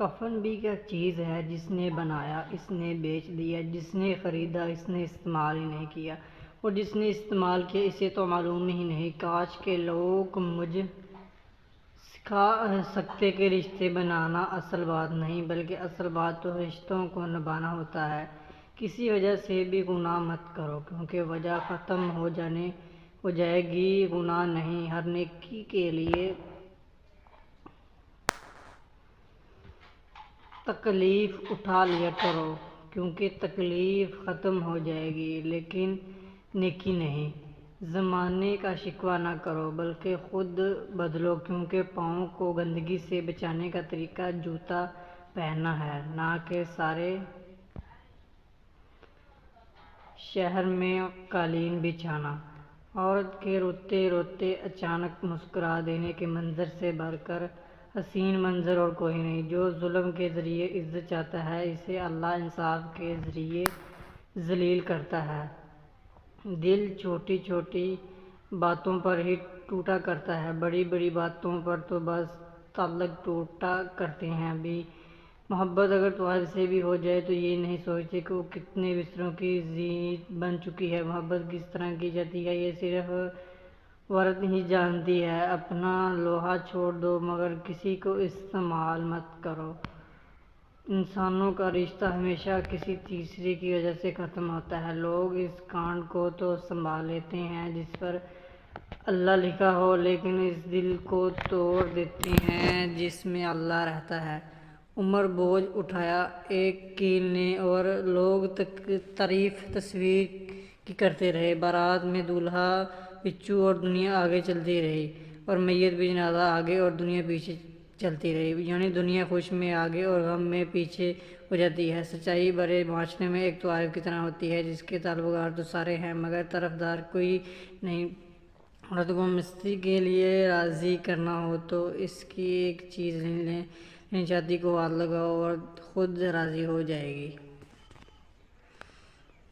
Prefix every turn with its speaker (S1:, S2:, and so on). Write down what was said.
S1: کفن بھی کیا چیز ہے، جس نے بنایا اس نے بیچ دیا، جس نے خریدا اس نے استعمال ہی نہیں کیا، اور جس نے استعمال کیا اسے تو معلوم ہی نہیں۔ کاش کہ لوگ مجھ سکھا سکتے کہ رشتے بنانا اصل بات نہیں، بلکہ اصل بات تو رشتوں کو نبھانا ہوتا ہے۔ کسی وجہ سے بھی گناہ مت کرو، کیونکہ وجہ ختم ہو جائے گی، گناہ نہیں۔ ہر نیکی کے لیے تکلیف اٹھا لیا کرو، کیونکہ تکلیف ختم ہو جائے گی، لیکن نیکی نہیں۔ زمانے کا شکوہ نہ کرو، بلکہ خود بدلو، کیونکہ پاؤں کو گندگی سے بچانے کا طریقہ جوتا پہننا ہے، نہ کہ سارے شہر میں قالین بچھانا۔ عورت کے روتے روتے اچانک مسکرا دینے کے منظر سے بڑھ کر حسین منظر اور کوئی نہیں۔ جو ظلم کے ذریعے عزت چاہتا ہے، اسے اللہ انصاف کے ذریعے ذلیل کرتا ہے۔ دل چھوٹی چھوٹی باتوں پر ہی ٹوٹا کرتا ہے، بڑی بڑی باتوں پر تو بس تعلق ٹوٹا کرتے ہیں بھی۔ محبت اگر تمہارے سے بھی ہو جائے تو یہ نہیں سوچتے کہ وہ کتنے بستروں کی زینت بن چکی ہے۔ محبت کس طرح کی جاتی ہے، یہ صرف عورت ہی جانتی ہے۔ اپنا لوہا چھوڑ دو، مگر کسی کو استعمال مت کرو۔ انسانوں کا رشتہ ہمیشہ کسی تیسرے کی وجہ سے ختم ہوتا ہے۔ لوگ اس کانڈ کو تو سنبھال لیتے ہیں جس پر اللہ لکھا ہو، لیکن اس دل کو توڑ دیتے ہیں جس میں اللہ رہتا ہے۔ عمر بوجھ اٹھایا ایک کیل نے، اور لوگ تعریف تصویر کی کرتے رہے۔ بارات میں دولہا پچھو اور دنیا آگے چلتی رہی، اور میت بھی جنازہ آگے اور دنیا پیچھے چلتی رہی، یعنی دنیا خوش میں آگے اور غم میں پیچھے ہو جاتی ہے۔ سچائی بڑے معاشرے میں ایک طائف کی طرح ہوتی ہے، جس کے طلبگار تو سارے ہیں مگر طرفدار کوئی نہیں۔ عورت کو مستری کے لیے راضی کرنا ہو تو اس کی ایک چیز لینی چاہتی کو ہاتھ لگاؤ اور خود راضی ہو جائے گی۔